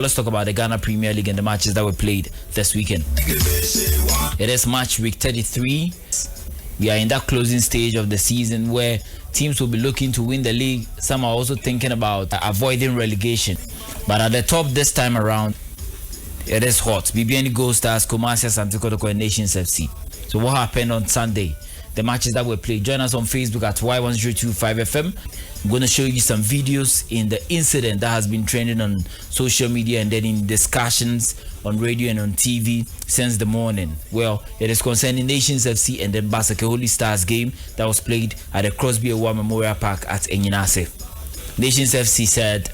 let's talk about the Ghana Premier League and the matches that were played this weekend. It is match week 33. We are in that closing stage of the season where teams will be looking to win the league. Some are also thinking about avoiding relegation. But at the top this time around, it is hot. BBN Gold Stars, Kumasi, Asante Kotoko, and Nations FC. So what happened on Sunday? The matches that were played. Join us on Facebook at Y1025FM. I'm going to show you some videos in the incident that has been trending on social media and then in discussions on radio and on TV since the morning. Well, it is concerning Nations FC and the Basake Holy Stars game that was played at the Crosby Awuah Memorial Park at Enyinase. Nations FC said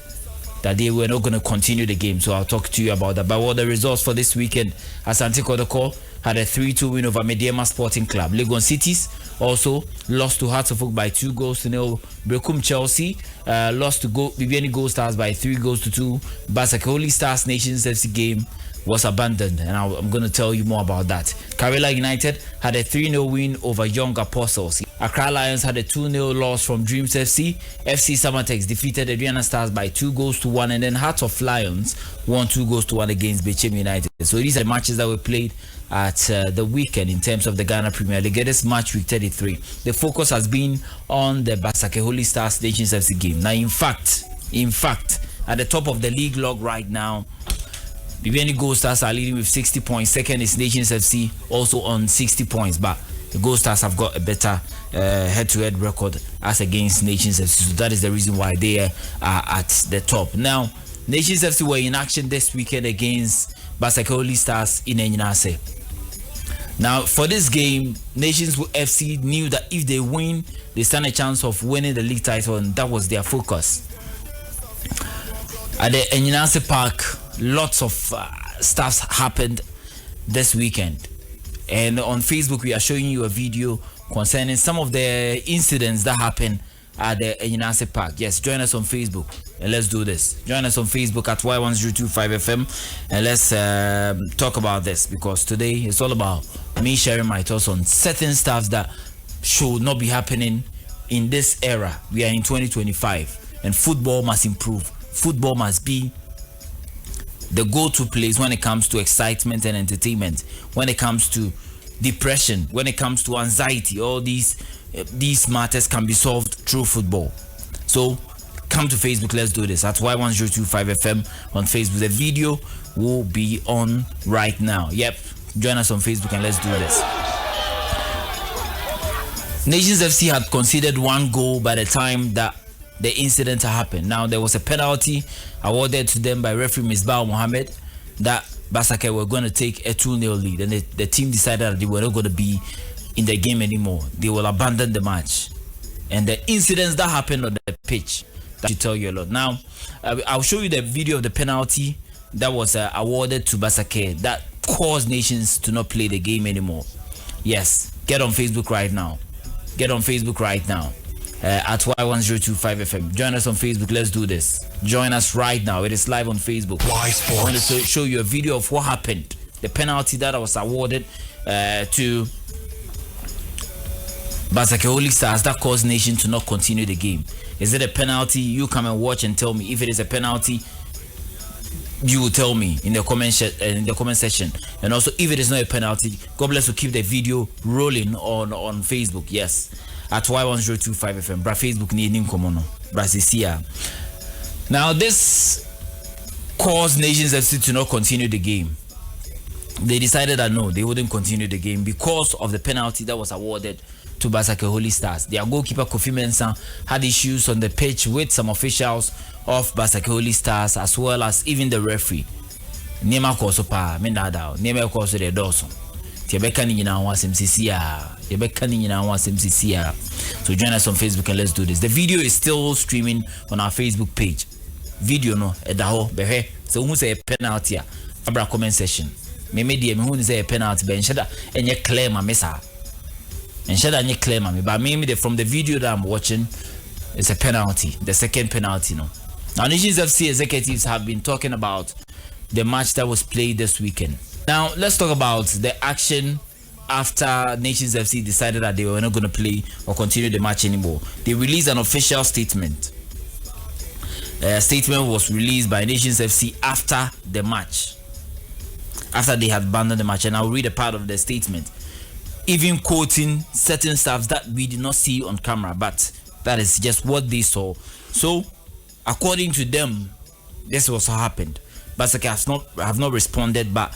that they were not going to continue the game, so I'll talk to you about that. But what the results for this weekend? Asante Kotoko had a 3-2 win over Mediema Sporting Club. Legon Cities also lost to Hearts of Oak by 2-0. Brekum Chelsea lost to BBN Gold Stars by 3-2. Basake Holy Stars Nations FC game was abandoned, and I'm going to tell you more about that. Karela United had a 3-0 win over Young Apostles. Accra Lions had a 2-0 loss from Dreams FC. FC Summertex defeated Adriana Stars by 2-1, and then Hearts of Lions won 2-1 against Bechem United. So these are the matches that were played at the weekend in terms of the Ghana Premier League. It is match week 33. The focus has been on the Basake Holy Stars Nations FC game. Now, in fact, at the top of the league log right now, BBN Gold Stars are leading with 60 points. Second is Nations FC, also on 60 points. But the Gold Stars have got a better head-to-head record as against Nations FC. So that is the reason why they are at the top. Now, Nations FC were in action this weekend against Basake Holy Stars in Enyinase. Now, for this game, Nations FC knew that if they win, they stand a chance of winning the league title, and that was their focus. At the Enyinase Park, lots of stuff happened this weekend. And on Facebook, we are showing you a video concerning some of the incidents that happened at the Enyinase Park. Yes, join us on Facebook and let's do this. Join us on Facebook at Y1025FM and let's talk about this, because today it's all about me sharing my thoughts on certain stuff that should not be happening in this era. We are in 2025 and football must improve. Football must be the go-to place when it comes to excitement and entertainment, when it comes to depression, when it comes to anxiety. All these matters can be solved through football. So come to Facebook, let's do this at Y1025FM on Facebook. The video will be on right now. Yep, join us on Facebook and let's do this. Nations FC had conceded one goal by the time that the incident happened. Now, there was a penalty awarded to them by referee Misbah Mohammed that Basake were going to take a 2-0 lead, and the team decided that they were not going to be in the game anymore. They will abandon the match. And the incidents that happened on the pitch, that should tell you a lot. Now, I'll show you the video of the penalty that was awarded to Basake that caused Nations to not play the game anymore. Yes, get on Facebook right now. Get on Facebook right now. At Y1025FM. Join us on Facebook. Let's do this. Join us right now. It is live on Facebook. I want to show you a video of what happened. The penalty that was awarded to Basake Holy Stars that caused Nation to not continue the game. Is it a penalty? You come and watch and tell me. If it is a penalty, you will tell me in the comment section. And also, if it is not a penalty, God bless you. Keep the video rolling on Facebook. Yes. At Y1025FM, bra Facebook needing komono, Brasisia. Now, this caused Nations FC to not continue the game. They decided that no, they wouldn't continue the game because of the penalty that was awarded to Basake Holy Stars. Their goalkeeper Kofi Mensah had issues on the pitch with some officials of Basake Holy Stars, as well as even the referee. Nema koso pa, mendada, nema koso de doso. So join us on Facebook and let's do this. The video is still streaming on our Facebook page. Video no edaho behe. So who say a penalty? Abra comment section. Me media me who say a penalty? Ben shada enye claim ma mesa. And shada enye claim ma me. But me from the video that I'm watching, it's a penalty. The second penalty no. Now Nations FC executives have been talking about the match that was played this weekend. Now, let's talk about the action after Nations FC decided that they were not going to play or continue the match anymore. They released an official statement. A statement was released by Nations FC after the match, after they had abandoned the match, and I'll read a part of the statement, even quoting certain staffs that we did not see on camera, but that is just what they saw. So, according to them, this was what happened. Basake have not responded, but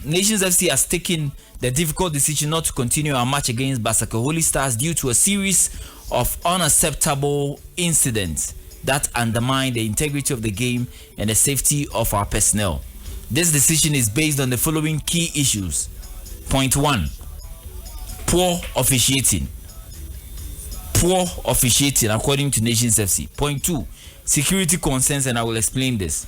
Nations FC has taken the difficult decision not to continue our match against Basake Holy Stars due to a series of unacceptable incidents that undermine the integrity of the game and the safety of our personnel. This decision is based on the following key issues. Point 1, poor officiating. Poor officiating according to Nations FC. Point 2, security concerns, and I will explain this.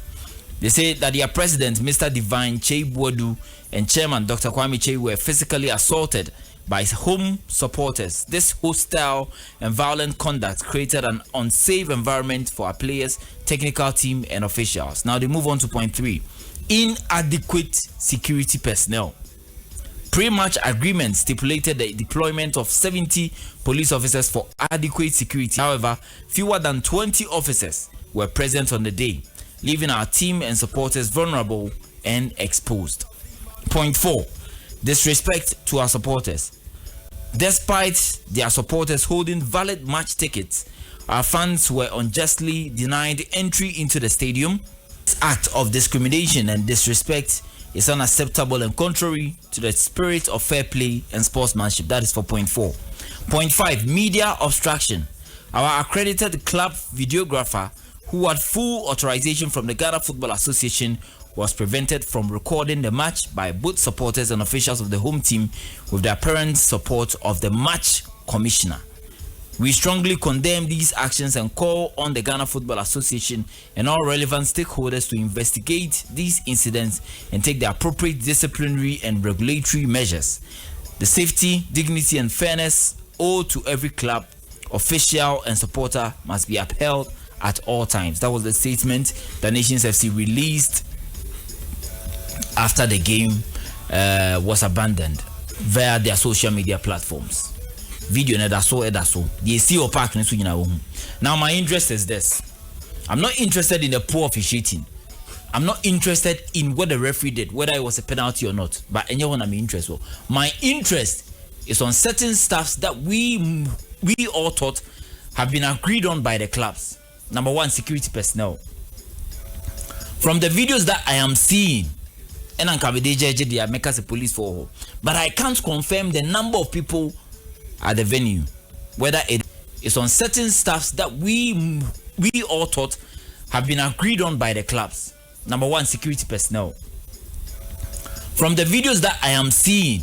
They say that their president, Mr. Divine Chei Buadu, and chairman, Dr. Kwame Chei, were physically assaulted by home supporters. This hostile and violent conduct created an unsafe environment for our players, technical team, and officials. Now they move on to point 3. Inadequate security personnel. Pre-match agreement stipulated the deployment of 70 police officers for adequate security. However, fewer than 20 officers were present on the day, leaving our team and supporters vulnerable and exposed. Point 4. Disrespect to our supporters. Despite their supporters holding valid match tickets, our fans were unjustly denied entry into the stadium. This act of discrimination and disrespect is unacceptable and contrary to the spirit of fair play and sportsmanship. That is for point 4. Point 5. Media obstruction. Our accredited club videographer, who had full authorization from the Ghana Football Association, was prevented from recording the match by both supporters and officials of the home team with the apparent support of the match commissioner. We strongly condemn these actions and call on the Ghana Football Association and all relevant stakeholders to investigate these incidents and take the appropriate disciplinary and regulatory measures. The safety, dignity, and fairness owed to every club, official, and supporter must be upheld at all times. That was the statement that Nations FC released after the game was abandoned via their social media platforms. Video edaso. They see your park. Now my interest is this. I'm not interested in the poor officiating. I'm not interested in what the referee did, whether it was a penalty or not. But anyone I'm interested. My interest is on certain stuffs that we all thought have been agreed on by the clubs. Number 1, security personnel. From the videos that I am seeing, and they are making police for, but I can't confirm the number of people at the venue, whether it is on certain stuffs that we all thought have been agreed on by the clubs. Number 1, security personnel. From the videos that I am seeing,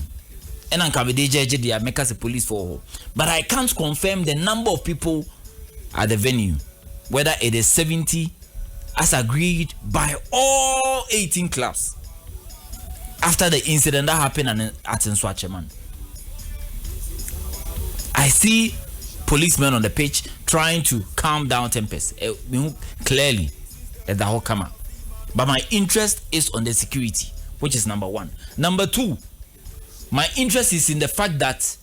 and they are making police for, but I can't confirm the number of people at the venue, whether it is 70 as agreed by all 18 clubs after the incident that happened at Nswacheman. I see policemen on the pitch trying to calm down tempers clearly at the whole camera. But my interest is on the security, which is number 1. Number 2, my interest is in the fact that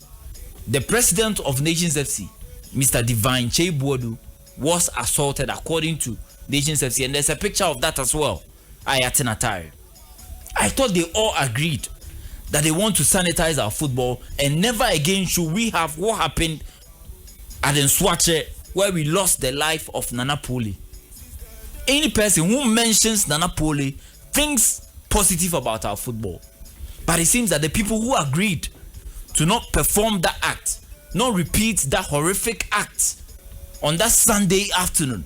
the president of Nations FC, Mr. Divine Chei Buadu, was assaulted according to Nations FC, and there's a picture of that as well. I thought they all agreed that they want to sanitize our football, and never again should we have what happened at Nswache, where we lost the life of Nana Pooley. Any person who mentions Nana Pooley thinks positive about our football, but it seems that the people who agreed to not perform that act, not repeat that horrific act on that Sunday afternoon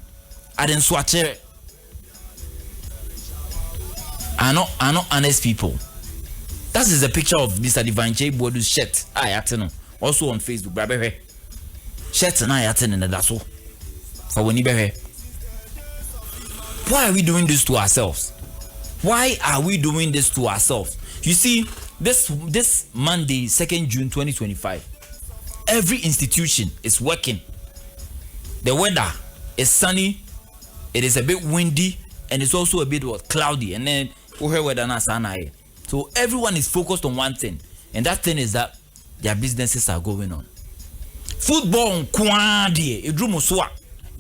at Nswache, are not honest people. That is a picture of Mr. Divine Chei Buadu's shirt. Also on Facebook. Shirt and that's all. For when why are we doing this to ourselves? Why are we doing this to ourselves? You see, this Monday, 2nd June 2025, every institution is working. The weather is sunny, it is a bit windy, and it's also a bit cloudy, and then so everyone is focused on one thing, and that thing is that their businesses are going on. Football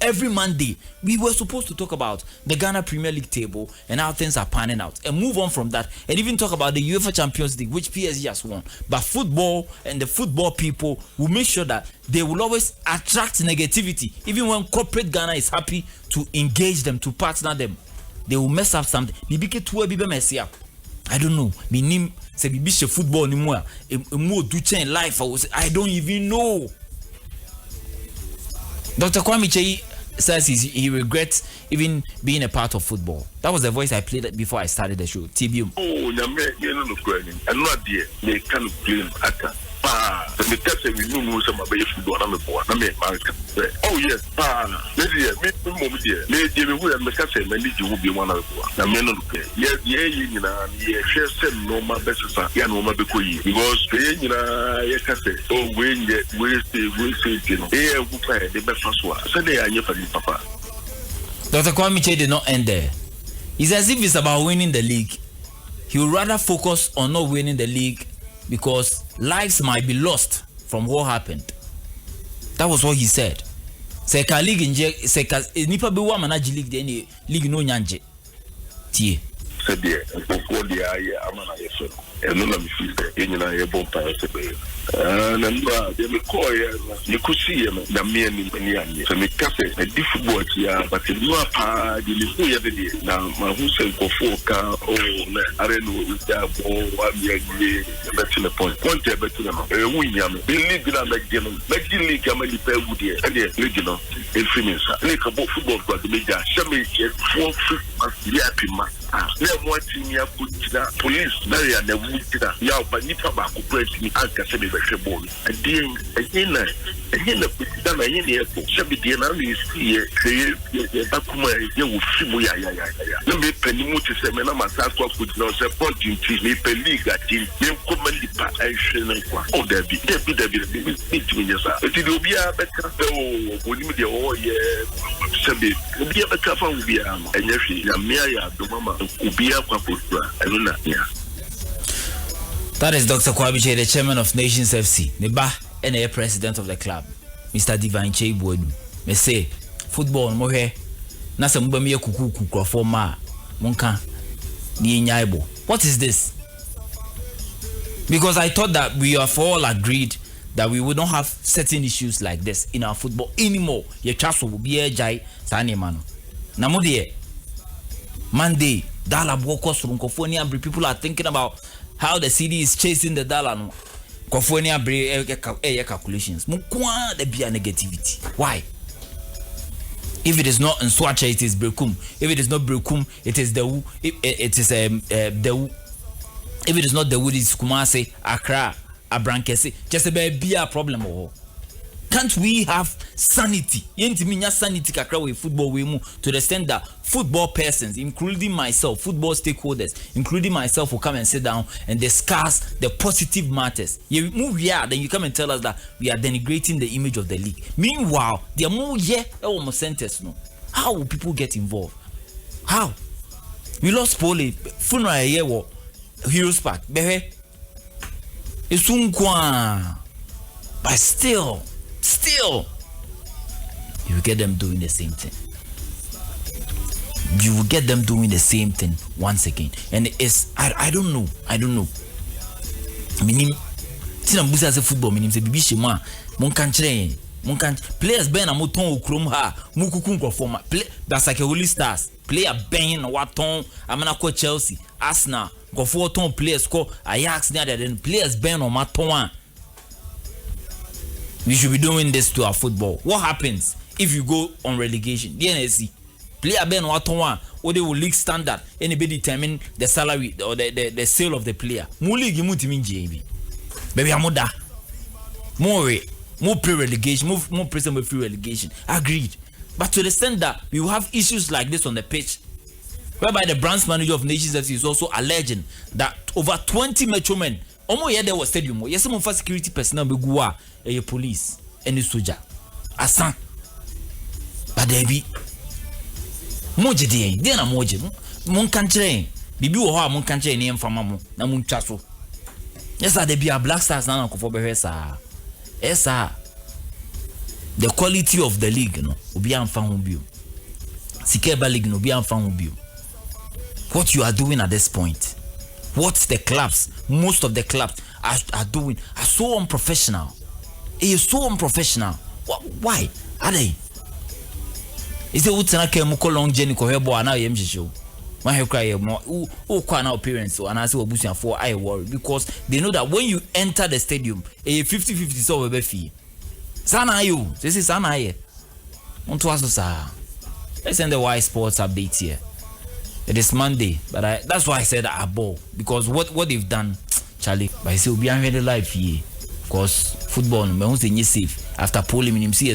every Monday, we were supposed to talk about the Ghana Premier League table and how things are panning out and move on from that and even talk about the UEFA Champions League, which PSG has won. But football and the football people will make sure that they will always attract negativity. Even when corporate Ghana is happy to engage them, to partner them, they will mess up something. I don't know. Minim say bibishe football anymore. More do change life. I don't even know. Dr. Kwame Chei says he regrets even being a part of football. That was the voice I played before I started the show. TBU. Oh, you know, I'm not there. They can't blame Aka. The test we know some of the football. Oh, yes. Maybe we have make us say, maybe you will be one of the men. Yes, you know, share some normal best because you can say, oh, we say, you know, who play the best one. So they are your papa. Dr. Kwame Chei did not end there. It's as if it's about winning the league. He would rather focus on not winning the league because lives might be lost from what happened. That was what he said. Seka league inje seka nipa be wa manage league de ni league no nyanje. Tie. Said there, what the eye amana yeso. And no me feel you know e bomb pa se and they me call you could see him the me and so me cafe a difficult yeah but no pa the who the now my who say go for oh I don't know if that one year that's the point better than we yam believe that like the league am the pay would and the league no influence like about football but the media show me 4 year na mo team ya put police na ya na wuti ya ba nipa ba ko president anka se be ball again na put na yin e ko se be dey na we see e ba kuma e wo fimu ya na me pani mu ti se me na ma sa ko put na se point in me pe league team me ko man di pa e hwe na kwa o da bi me nya sa ti do bia beka o woni me dey o ye se be obi e beka fa obi a enya hwe ya me ya do mama. That is Dr. Kwame Chei, the chairman of Nations FC. Neba and the president of the club, Mr. Divine Chei Bodu. Me say football mo he na se mba me kuku kukrofo ma monka ni nyaibo. What is this? Because I thought that we have all agreed that we would not have certain issues like this in our football anymore. Ye chaso will be a jai sani mano. Na mo de Monday, dollar brokers from Kofonia, people are thinking about how the city is chasing the dollar. No, Kofonia calculations. Mukwa there be a negativity. Why? If it is not in Swacha, it is Brekum. If it is not Brekum, it is the it is the. If it is not the wood, it's Kumase, Accra, Abrankese. Just be a problem. Can't we have sanity? Yentiminya sanity kakra with football we move to the extent that football persons, including myself, football stakeholders, including myself, will come and sit down and discuss the positive matters. You move here, then you come and tell us that we are denigrating the image of the league. Meanwhile, they are more almost centers. No, how will people get involved? How? We lost Pole funeral here wo Heroes Park. Behe, it's unkwa, but still, you will get them doing the same thing. You will get them doing the same thing once again. And it's I don't know. Minim tina busa se football minim se bibi shema mon kan kire players ben na moton okrom ha mukuku nkofoma play Basake Holy Stars player ben na waton amana ko Chelsea Arsenal nkofo ton players ko Ajax na then players ben on maton. We should be doing this to our football. What happens if you go on relegation? The NSC player ben waton or they will league standard anybody determine the salary or the sale of the player. Mu league mu timi JB. Baby amoda. More pre-relegation, more present free relegation. Agreed. But to the extent that we will have issues like this on the pitch, whereby the branch manager of Nations FC is also alleging that over 20 metro men omo here there was stadium. Yes, some for security personnel be go a police and a soldier. Asan. But there be moje dey na moje mon kan kire bibi wo ho a mon kan kire ne mfama mo na mon twa so. Yes, there be a Black Stars na nkofo be hwesa. Esa the quality of the league, no, obi amfa ho bio. Sikeba league no obi amfa ho bio. What you are doing at this point, what the clubs, most of the clubs are doing, are so unprofessional. It is so unprofessional. Why? Are they? Is it utana ke muko long journey ko hebo ana yem show? When you cry more, who now parents and I say obusia for I worry because they know that when you enter the stadium, a 50-50 so we fee. Sana you, this is sana here. On to us, let's send the Y Sports update here. It is Monday, but that's why I said I ball because what they've done, Charlie. But I say we are really live here because football, me who say safe after polling him see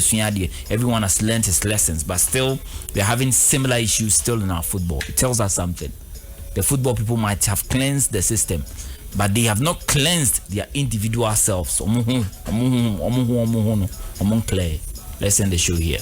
everyone has learned his lessons, but still we are having similar issues still in our football. It tells us something. The football people might have cleansed the system, but they have not cleansed their individual selves. Let's end the show here.